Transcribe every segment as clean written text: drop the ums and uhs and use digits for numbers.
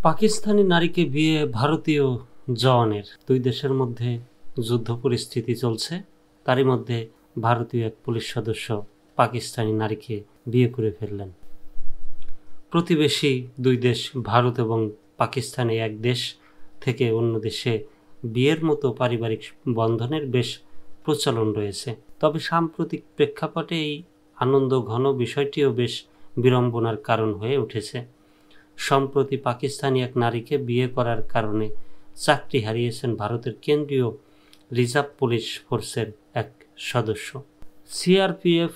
পাকিস্তানি নারীকে বিয়ে ভারতীয় জওয়ানের। দুই দেশের মধ্যে যুদ্ধ পরিস্থিতি চলছে, তারই মধ্যে ভারতীয় এক পুলিশ সদস্য পাকিস্তানি নারীকে বিয়ে করে ফেললেন। প্রতিবেশী দুই দেশ ভারত এবং পাকিস্তানে এক দেশ থেকে অন্য দেশে বিয়ের মতো পারিবারিক বন্ধনের বেশ প্রচলন রয়েছে। তবে সাম্প্রতিক প্রেক্ষাপটে এই আনন্দ ঘন বিষয়টিও বেশ বিড়ম্বনার কারণ হয়ে উঠেছে। সম্প্রতি পাকিস্তানি এক নারীকে বিয়ে করার কারণে চাকরি হারিয়েছেন ভারতের কেন্দ্রীয় রিজার্ভ পুলিশ ফোর্সের এক সদস্য। সিআরপিএফ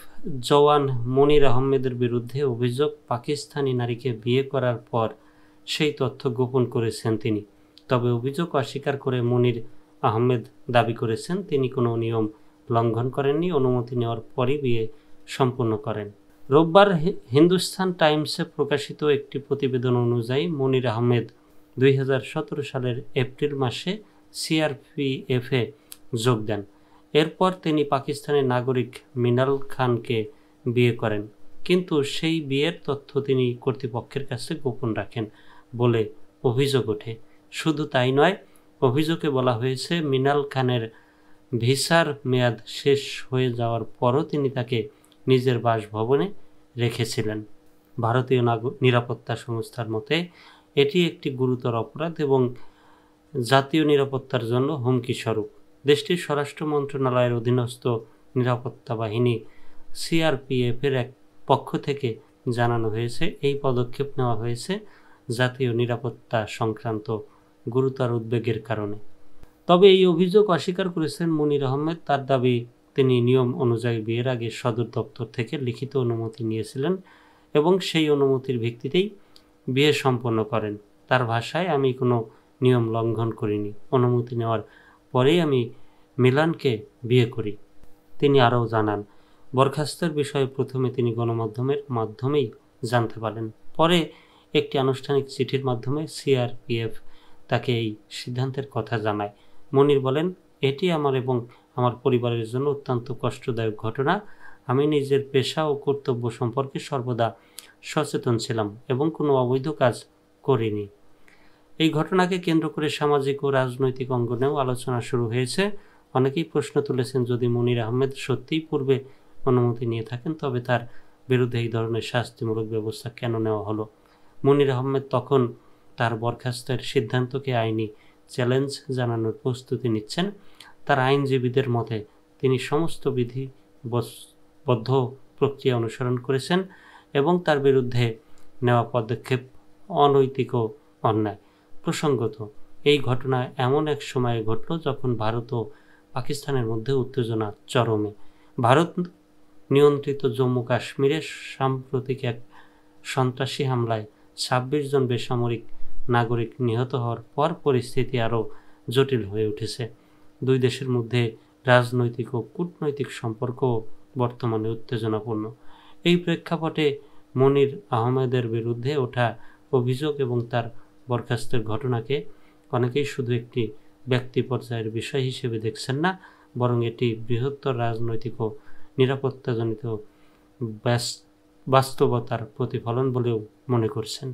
জওয়ান মনির আহমেদের বিরুদ্ধে অভিযোগ, পাকিস্তানি নারীকে বিয়ে করার পর সেই তথ্য গোপন করেছেন তিনি। তবে অভিযোগ অস্বীকার করে মনির আহমেদ দাবি করেছেন তিনি কোনো নিয়ম লঙ্ঘন করেননি, অনুমতি নেওয়ার পরই বিয়ে সম্পন্ন করেন। রোববার হিন্দুস্তান টাইমসে প্রকাশিত একটি প্রতিবেদন অনুযায়ী মনির আহমেদ 2017 সালের এপ্রিল মাসে সিআরপিএফে যোগ দেন। এরপর তিনি পাকিস্তানের নাগরিক মিনাল খানকে বিয়ে করেন, কিন্তু সেই বিয়ের তথ্য তিনি কর্তৃপক্ষের কাছে গোপন রাখেন বলে অভিযোগ ওঠে। শুধু তাই নয়, অভিযোগে বলা হয়েছে মিনাল খানের ভিসার মেয়াদ শেষ হয়ে যাওয়ার পরও তিনি তাকে নিজের বাসভবনে রেখেছিলেন। ভারতীয় নিরাপত্তা সংস্থার মতে এটি একটি গুরুতর অপরাধ এবং জাতীয় নিরাপত্তার জন্য হুমকি স্বরূপ। দেশটির স্বরাষ্ট্র মন্ত্রণালয়ের অধীনস্থ নিরাপত্তা বাহিনী সিআরপিএফের এক পক্ষ থেকে জানানো হয়েছে, এই পদক্ষেপ নেওয়া হয়েছে জাতীয় নিরাপত্তা সংক্রান্ত গুরুতর উদ্বেগের কারণে। তবে এই অভিযোগ অস্বীকার করেছেন মনির আহমেদ। তার দাবি, তিনি নিয়ম অনুযায়ী বিয়ের আগে সদর দপ্তর থেকে লিখিত অনুমতি নিয়েছিলেন এবং সেই অনুমতির ভিত্তিতেই বিয়ে সম্পন্ন করেন। তার ভাষায়, আমি কোনো নিয়ম লঙ্ঘন করিনি, অনুমতি নেওয়ার পরেই আমি মিলানকে বিয়ে করি। তিনি আরও জানান, বরখাস্তের বিষয়ে প্রথমে তিনি গণমাধ্যমের মাধ্যমেই জানতে পারেন। পরে একটি আনুষ্ঠানিক চিঠির মাধ্যমে সিআরপিএফ তাকে এই সিদ্ধান্তের কথা জানায়। মনির বলেন, এটি আমার এবং আমার পরিবারের জন্য অত্যন্ত কষ্টদায়ক ঘটনা। আমি নিজের পেশা ও কর্তব্য সম্পর্কে সর্বদা সচেতন ছিলাম এবং কোনো অবৈধ কাজ করিনি। এই ঘটনাকে কেন্দ্র করে সামাজিক ও রাজনৈতিক অঙ্গনেও আলোচনা শুরু হয়েছে। অনেকেই প্রশ্ন তুলেছেন, যদি মনির আহমেদ সত্যিই পূর্বে অনুমতি নিয়ে থাকেন তবে তার বিরুদ্ধে এই ধরনের শাস্তিমূলক ব্যবস্থা কেন নেওয়া হলো। মনির আহমেদ তখন তার বরখাস্তের সিদ্ধান্তকে আইনি চ্যালেঞ্জ জানানোর প্রস্তুতি নিচ্ছেন। তার আইনজীবীদের মতে তিনি সমস্ত বিধিবদ্ধ প্রক্রিয়া অনুসরণ করেছেন এবং তার বিরুদ্ধে নেওয়া পদক্ষেপ অনৈতিক ও অন্যায়। প্রসঙ্গত, এই ঘটনা এমন এক সময়ে ঘটল যখন ভারত ও পাকিস্তানের মধ্যে উত্তেজনা চরমে। ভারত নিয়ন্ত্রিত জম্মু কাশ্মীরে সাম্প্রতিক এক সন্ত্রাসী হামলায় 26 জন বেসামরিক নাগরিক নিহত হওয়ার পর পরিস্থিতি আরও জটিল হয়ে উঠেছে। দুই দেশের মধ্যে রাজনৈতিক ও কূটনৈতিক সম্পর্কও বর্তমানে উত্তেজনাপূর্ণ। এই প্রেক্ষাপটে মনির আহমেদের বিরুদ্ধে ওঠা অভিযোগ এবং তার বরখাস্তের ঘটনাকে অনেকেই শুধু একটি ব্যক্তি পর্যায়ের বিষয় হিসেবে দেখছেন না, বরং এটি বৃহত্তর রাজনৈতিক ও নিরাপত্তাজনিত বাস্তবতার প্রতিফলন বলেও মনে করছেন।